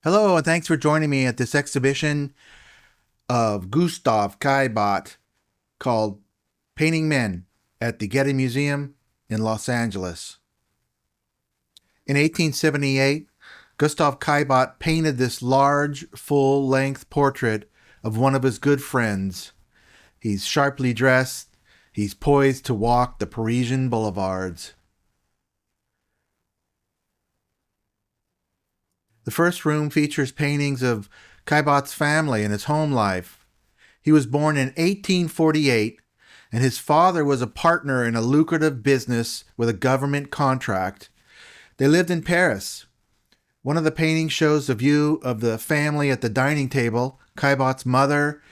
Hello, and thanks for joining me at this exhibition of Gustave Caillebotte called Painting Men at the Getty Museum in Los Angeles. In 1878, Gustave Caillebotte painted this large, full-length portrait of one of his good friends. He's sharply dressed. He's poised to walk the Parisian boulevards. The first room features paintings of Caillebotte's family and his home life. He was born in 1848, and his father was a partner in a lucrative business with a government contract. They lived in Paris. One of the paintings shows a view of the family at the dining table. Caillebotte's mother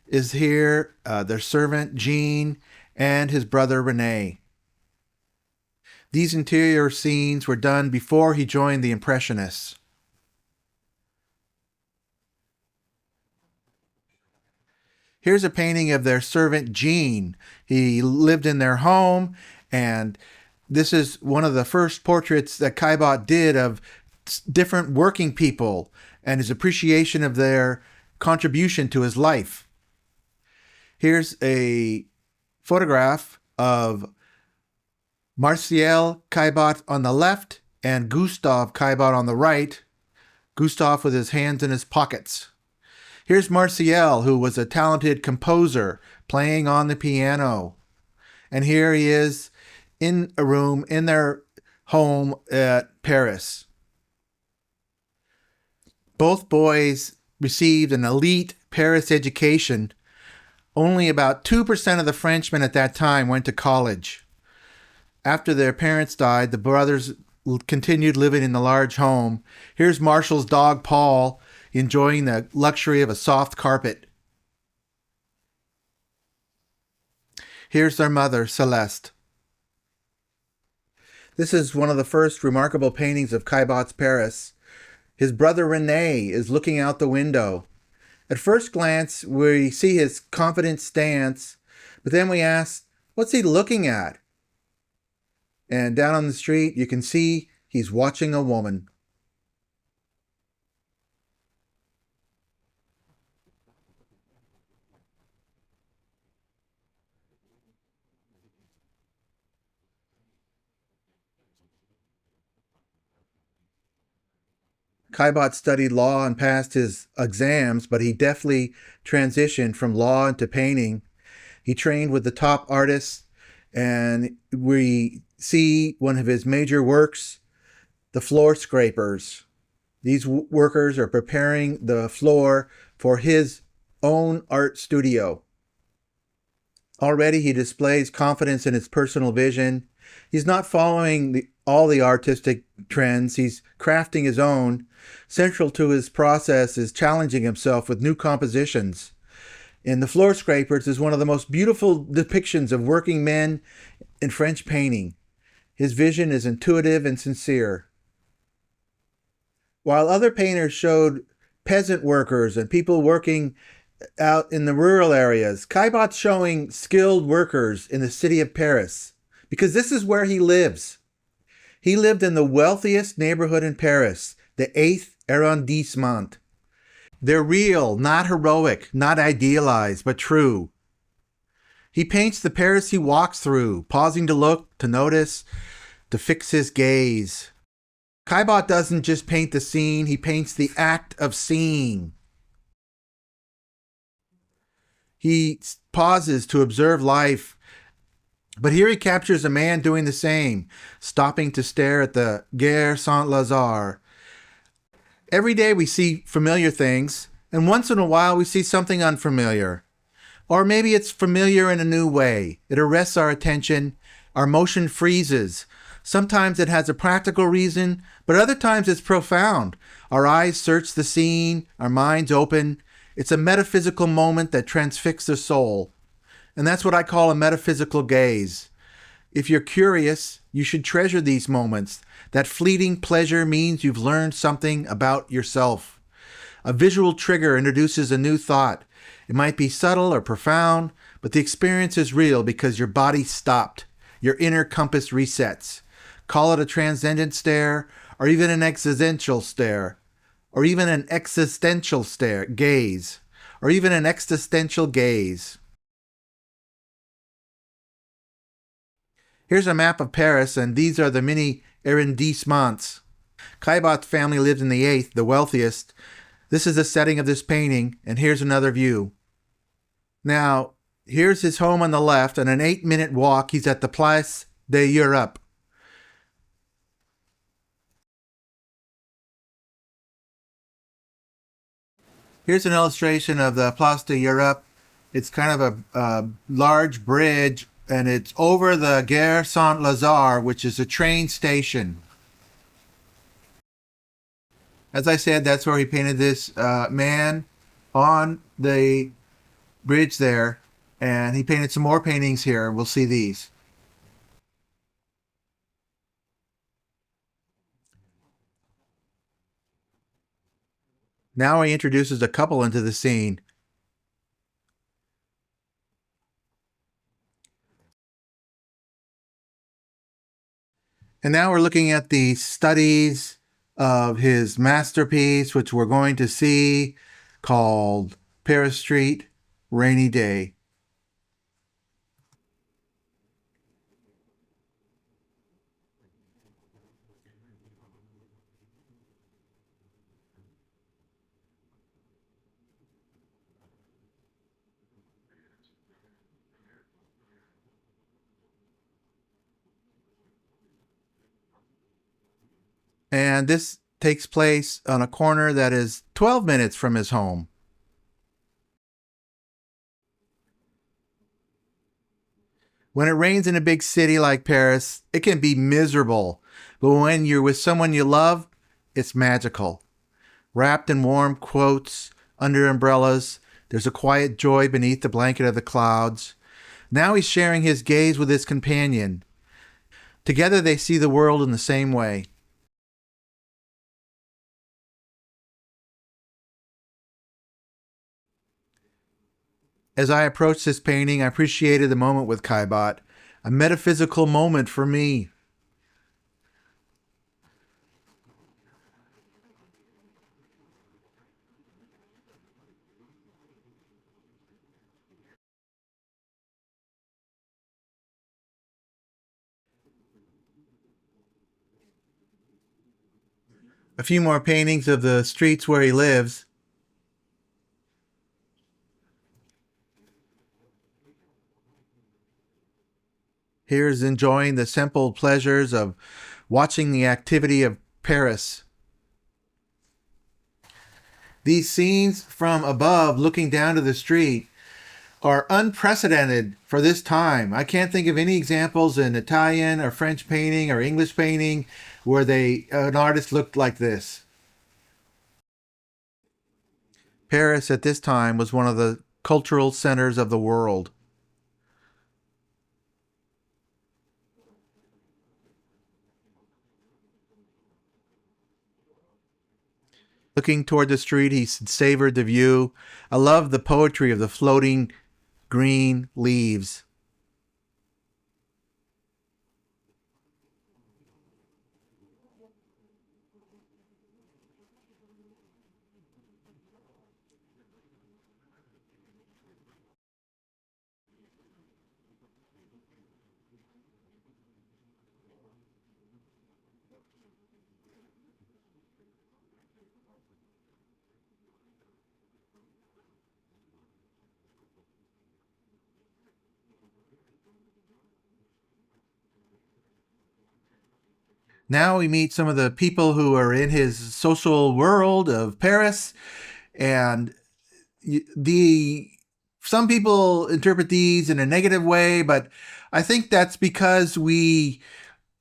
is here, their servant Jean, and his brother René. These interior scenes were done before he joined the Impressionists. Here's a painting of their servant Jean. He lived in their home, and this is one of the first portraits that Caillebotte did of different working people and his appreciation of their contribution to his life. Here's a photograph of Martial Caillebotte on the left and Gustave Caillebotte on the right, Gustave with his hands in his pockets. Here's Martial, who was a talented composer playing on the piano. And here he is in a room in their home at Paris. Both boys received an elite Paris education. Only about 2% of the Frenchmen at that time went to college. After their parents died, the brothers continued living in the large home. Here's Martial's dog, Paul, enjoying the luxury of a soft carpet. Here's their mother, Celeste. This is one of the first remarkable paintings of Caillebotte's Paris. His brother René is looking out the window. At first glance, we see his confident stance, but then we ask, what's he looking at? And down on the street, you can see he's watching a woman. Caillebotte studied law and passed his exams, but he deftly transitioned from law into painting. He trained with the top artists, and we see one of his major works, the floor scrapers. These workers are preparing the floor for his own art studio. Already he displays confidence in his personal vision. He's not following all the artistic trends. He's crafting his own. Central to his process is challenging himself with new compositions. In The Floor Scrapers is one of the most beautiful depictions of working men in French painting. His vision is intuitive and sincere. While other painters showed peasant workers and people working out in the rural areas, Caillebotte's showing skilled workers in the city of Paris, because this is where he lives. He lived in the wealthiest neighborhood in Paris, the 8th arrondissement. They're real, not heroic, not idealized, but true. He paints the Paris he walks through, pausing to look, to notice, to fix his gaze. Caillebotte doesn't just paint the scene, he paints the act of seeing. He pauses to observe life, but here he captures a man doing the same, stopping to stare at the Gare Saint-Lazare. Every day we see familiar things, and once in a while we see something unfamiliar. Or maybe it's familiar in a new way. It arrests our attention, our motion freezes. Sometimes it has a practical reason, but other times it's profound. Our eyes search the scene, our minds open. It's a metaphysical moment that transfixes the soul. And that's what I call a metaphysical gaze. If you're curious, you should treasure these moments. That fleeting pleasure means you've learned something about yourself. A visual trigger introduces a new thought. It might be subtle or profound, but the experience is real because your body stopped. Your inner compass resets. Call it a transcendent stare or even an existential stare. or even an existential gaze, or even an existential gaze. Here's a map of Paris, and these are the many arrondissements. Caillebotte's family lived in the 8th, the wealthiest. This is the setting of this painting, and here's another view. Now, here's his home on the left, and an 8-minute walk, he's at the Place d'Europe. Here's an illustration of the Place d'Europe. It's kind of a large bridge, and it's over the Gare Saint-Lazare, which is a train station. As I said, that's where he painted this man on the bridge there, and he painted some more paintings here. We'll see these. Now he introduces a couple into the scene. And now we're looking at the studies of his masterpiece, which we're going to see, called Paris Street, Rainy Day. And this takes place on a corner that is 12 minutes from his home. When it rains in a big city like Paris, it can be miserable. But when you're with someone you love, it's magical. Wrapped in warm coats, under umbrellas, there's a quiet joy beneath the blanket of the clouds. Now he's sharing his gaze with his companion. Together they see the world in the same way. As I approached this painting, I appreciated the moment with Caillebotte, a metaphysical moment for me. A few more paintings of the streets where he lives. Here's enjoying the simple pleasures of watching the activity of Paris. These scenes from above looking down to the street are unprecedented for this time. I can't think of any examples in Italian or French painting or English painting where an artist looked like this. Paris at this time was one of the cultural centers of the world. Looking toward the street, he savored the view. I love the poetry of the floating green leaves. Now we meet some of the people who are in his social world of Paris, and some people interpret these in a negative way, but I think that's because we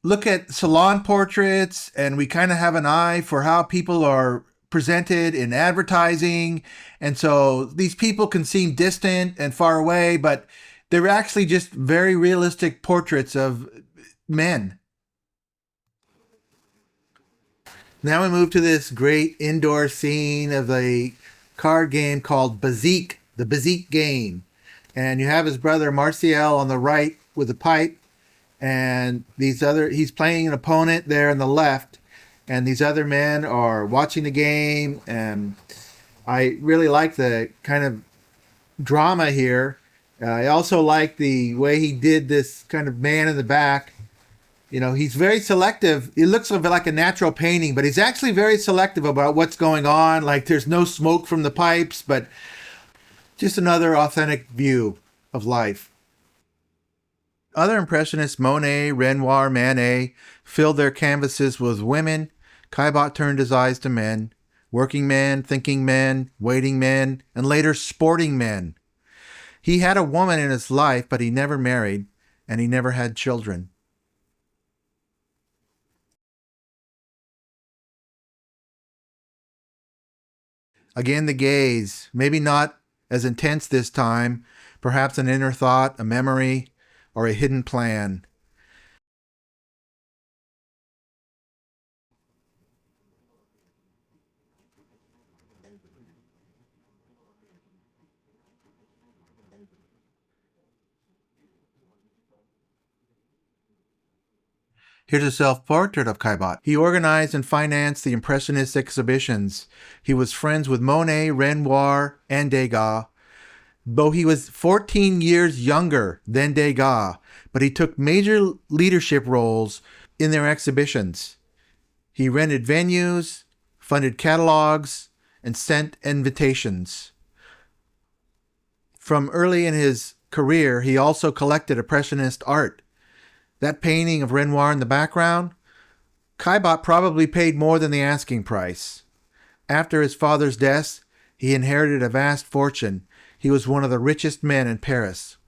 look at salon portraits and we kind of have an eye for how people are presented in advertising, and so these people can seem distant and far away, but they're actually just very realistic portraits of men. Now we move to this great indoor scene of a card game called Bezique, the Bezique game. And you have his brother Martial on the right with a pipe, and he's playing an opponent there on the left. and these other men are watching the game. And I really like the kind of drama here. I also like the way he did this kind of man in the back. You know, he's very selective. It looks like a natural painting, but he's actually very selective about what's going on. Like there's no smoke from the pipes, but just another authentic view of life. Other Impressionists, Monet, Renoir, Manet, filled their canvases with women. Caillebotte turned his eyes to men, working men, thinking men, waiting men, and later sporting men. He had a woman in his life, but he never married, and he never had children. Again, the gaze, maybe not as intense this time, perhaps an inner thought, a memory, or a hidden plan. Here's a self-portrait of Caillebotte. He organized and financed the Impressionist exhibitions. He was friends with Monet, Renoir, and Degas, though he was 14 years younger than Degas, but he took major leadership roles in their exhibitions. He rented venues, funded catalogs, and sent invitations. From early in his career, he also collected Impressionist art. That painting of Renoir in the background, Caillebotte probably paid more than the asking price. After his father's death, he inherited a vast fortune. He was one of the richest men in Paris.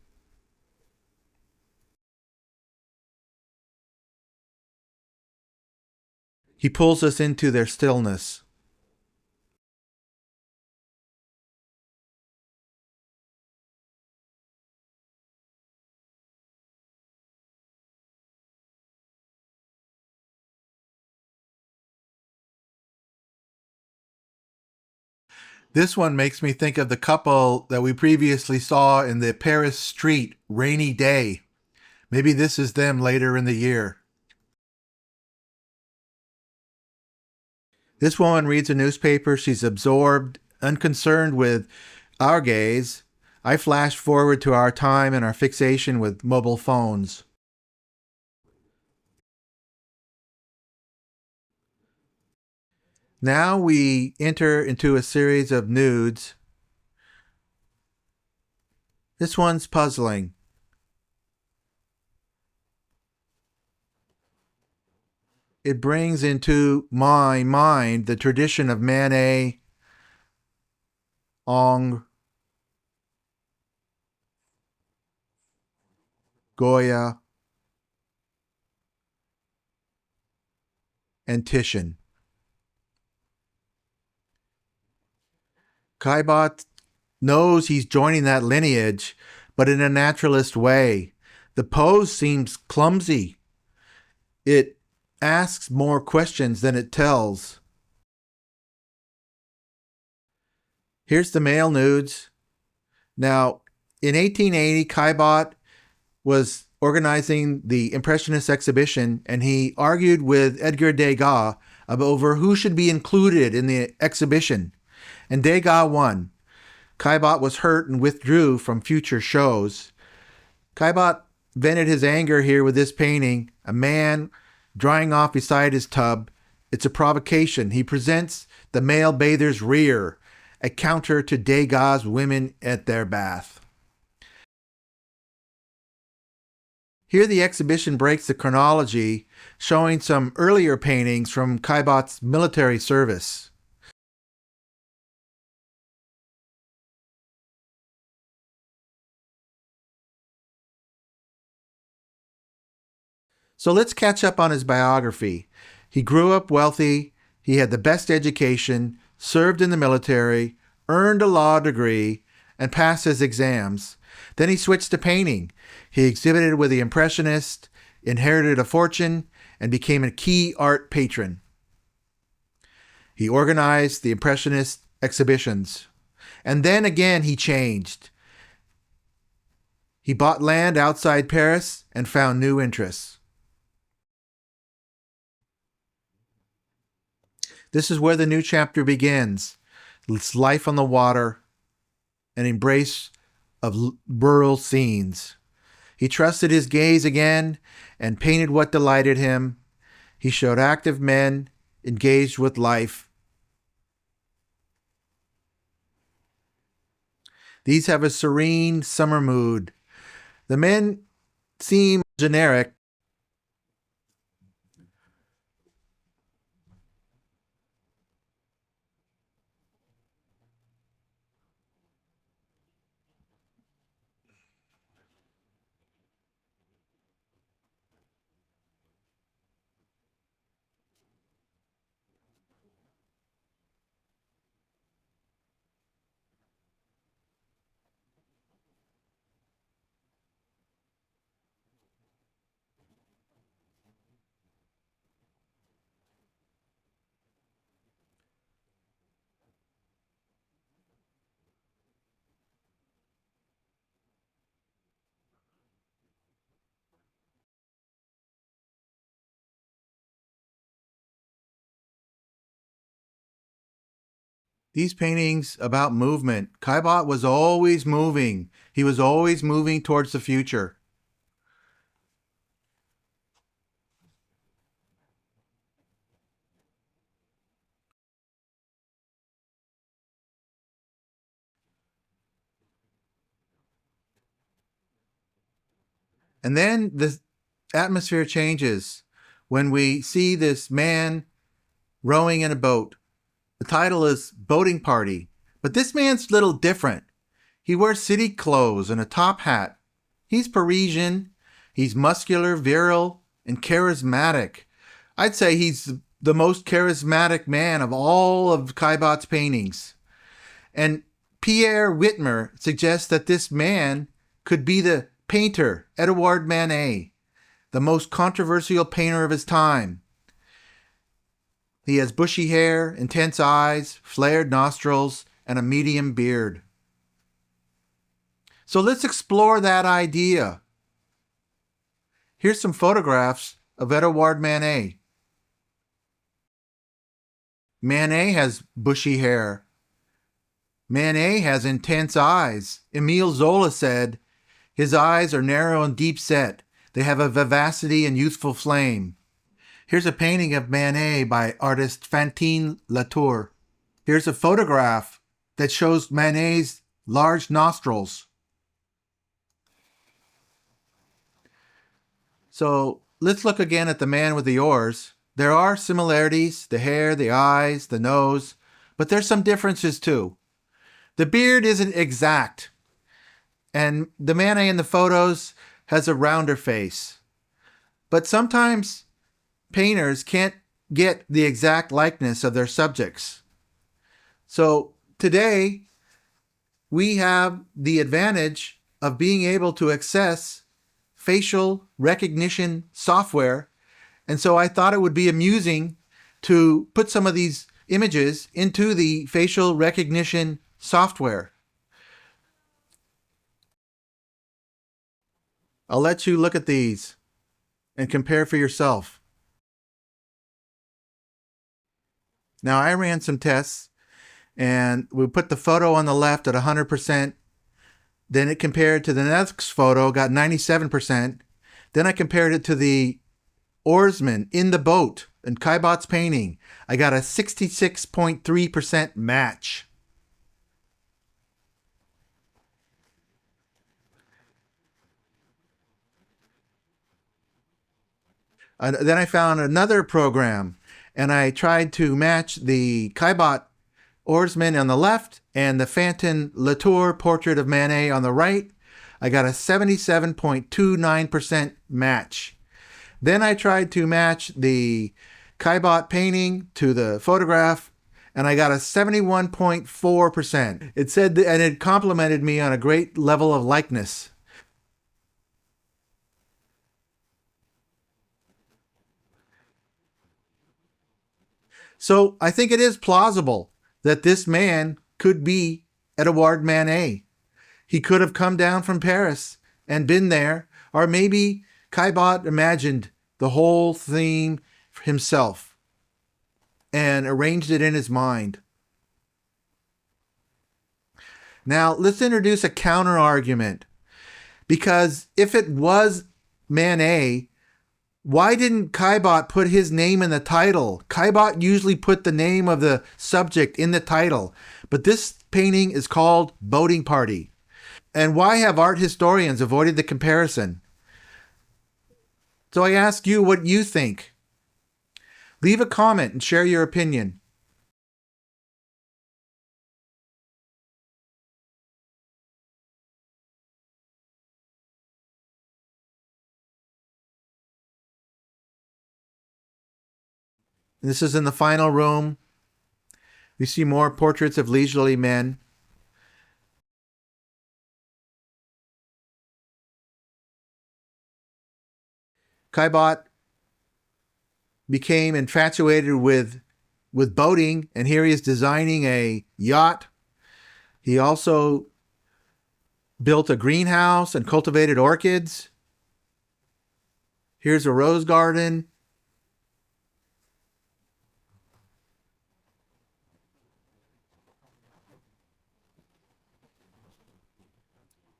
He pulls us into their stillness. This one makes me think of the couple that we previously saw in the Paris street, Rainy Day. Maybe this is them later in the year. This woman reads a newspaper. She's absorbed, unconcerned with our gaze. I flash forward to our time and our fixation with mobile phones. Now we enter into a series of nudes. This one's puzzling. It brings into my mind the tradition of Manet, Ingres, Goya, and Titian. Caillebotte knows he's joining that lineage, but in a naturalist way. The pose seems clumsy. It asks more questions than it tells. Here's the male nudes. Now, in 1880, Caillebotte was organizing the Impressionist Exhibition, and he argued with Edgar Degas over who should be included in the exhibition. And Degas won. Caillebotte was hurt and withdrew from future shows. Caillebotte vented his anger here with this painting, a man drying off beside his tub. It's a provocation. He presents the male bather's rear, a counter to Degas' women at their bath. Here the exhibition breaks the chronology, showing some earlier paintings from Caillebotte's military service. So let's catch up on his biography. He grew up wealthy, he had the best education, served in the military, earned a law degree, and passed his exams. Then he switched to painting. He exhibited with the Impressionists, inherited a fortune, and became a key art patron. He organized the Impressionist exhibitions. And then again he changed. He bought land outside Paris and found new interests. This is where the new chapter begins. It's life on the water, an embrace of rural scenes. He trusted his gaze again and painted what delighted him. He showed active men engaged with life. These have a serene summer mood. The men seem generic. These paintings about movement. Caillebotte was always moving. He was always moving towards the future. And then the atmosphere changes when we see this man rowing in a boat. The title is Boating Party, but this man's a little different. He wears city clothes and a top hat. He's Parisian, he's muscular, virile, and charismatic. I'd say he's the most charismatic man of all of Caillebotte's paintings. And Pierre Whitmer suggests that this man could be the painter, Edouard Manet, the most controversial painter of his time. He has bushy hair, intense eyes, flared nostrils, and a medium beard. So let's explore that idea. Here's some photographs of Edouard Manet. Manet has bushy hair. Manet has intense eyes. Émile Zola said, "His eyes are narrow and deep set. They have a vivacity and youthful flame." Here's a painting of Manet by artist Fantine Latour. Here's a photograph that shows Manet's large nostrils. So let's look again at the man with the oars. There are similarities, the hair, the eyes, the nose, but there's some differences too. The beard isn't exact, and the Manet in the photos has a rounder face. But sometimes painters can't get the exact likeness of their subjects. So today, we have the advantage of being able to access facial recognition software. And so I thought it would be amusing to put some of these images into the facial recognition software. I'll let you look at these and compare for yourself. Now, I ran some tests, and we put the photo on the left at 100%. Then it compared to the next photo, got 97%. Then I compared it to the oarsman in the boat in Caillebotte's painting. I got a 66.3% match. Then I found another program, and I tried to match the Caillebotte oarsman on the left and the Fantine Latour portrait of Manet on the right. I got a 77.29% match. Then I tried to match the Caillebotte painting to the photograph, and I got a 71.4%. It said, and it complimented me on a great level of likeness. So I think it is plausible that this man could be Edouard Manet. He could have come down from Paris and been there, or maybe Caillebotte imagined the whole theme himself. and arranged it in his mind. Now, let's introduce a counter argument. Because if it was Manet, why didn't Caillebotte put his name in the title? Caillebotte usually put the name of the subject in the title, but this painting is called Boating Party. And why have art historians avoided the comparison? So I ask you what you think. Leave a comment and share your opinion. This is in the final room. We see more portraits of leisurely men. Caillebotte became infatuated with boating, and here he is designing a yacht. He also built a greenhouse and cultivated orchids. Here's a rose garden.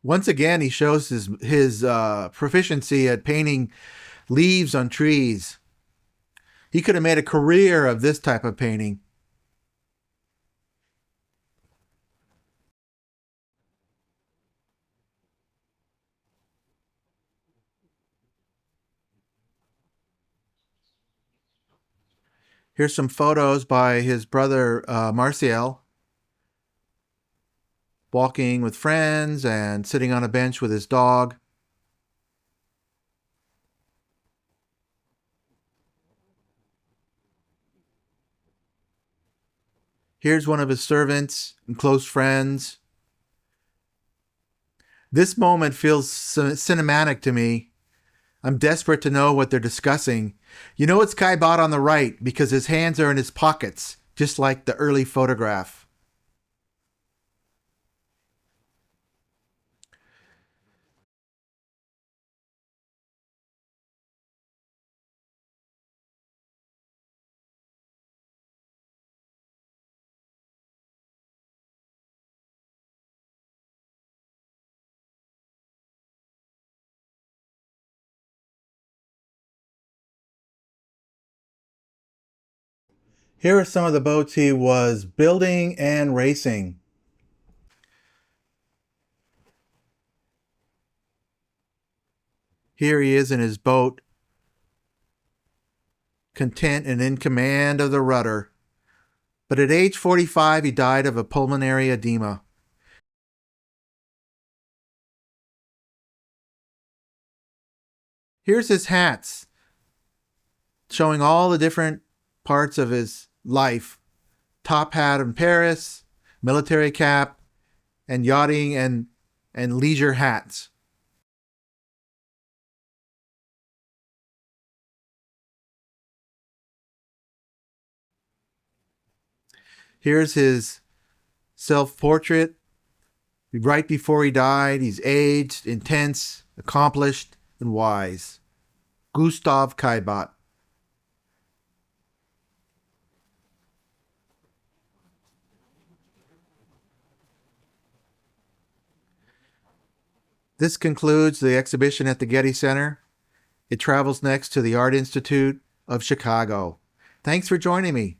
Once again, he shows his proficiency at painting leaves on trees. He could have made a career of this type of painting. Here's some photos by his brother Martial, walking with friends and sitting on a bench with his dog. Here's one of his servants and close friends. This moment feels cinematic to me. I'm desperate to know what they're discussing. You know it's Caillebotte on the right because his hands are in his pockets, just like the early photograph. Here are some of the boats he was building and racing. Here he is in his boat, content and in command of the rudder. But at age 45, he died of a pulmonary edema. Here's his hats, showing all the different parts of his life. Top hat in Paris, military cap, and yachting and leisure hats. Here's his self-portrait. Right before he died, he's aged, intense, accomplished, and wise. Gustave Caillebotte. This concludes the exhibition at the Getty Center. It travels next to the Art Institute of Chicago. Thanks for joining me.